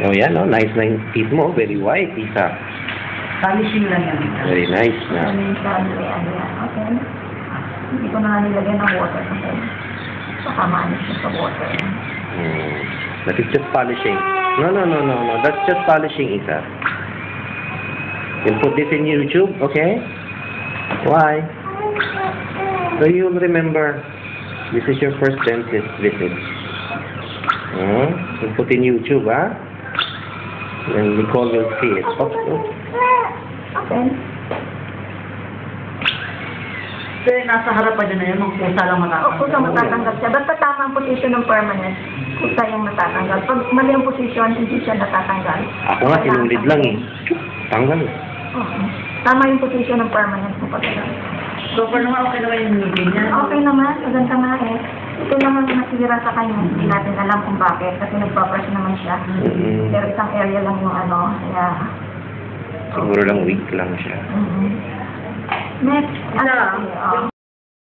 Oh, yan, oh. Nice na yung teeth mo. Very white, Isa. Polishing lang yan. Very nice na. Ano yung sabi ko yan, okay. Hindi ko na nga nilagyan ng water kasi baka maanis siya sa water. That is just polishing. No. That's just polishing, Isa. You'll put this in YouTube, okay? Why? So you'll remember this is your first dentist visit. You'll put in YouTube, huh? And Nicole will see it. Okay. Pero nasa harapan niya na yun, magpusa lang matatanggal. O, kusa matatanggal siya. Basta tama ang position ng permanent, kusa yung natatanggal. Pag mali ang position, hindi siya natatanggal. Ako nga, sinulid lang eh. Tanggal. Okay. Tama yung position ng permanent mo pagkakas. So, for naman, okay naman yung ngipin niya. Okay naman, maganda nga eh. Ito naman yung nasira sa kanya, hindi natin alam kung bakit. Kasi nagpa-brush naman siya. Pero isang area lang yung ano, kaya... Siguro lang weak lang siya. Next, ano?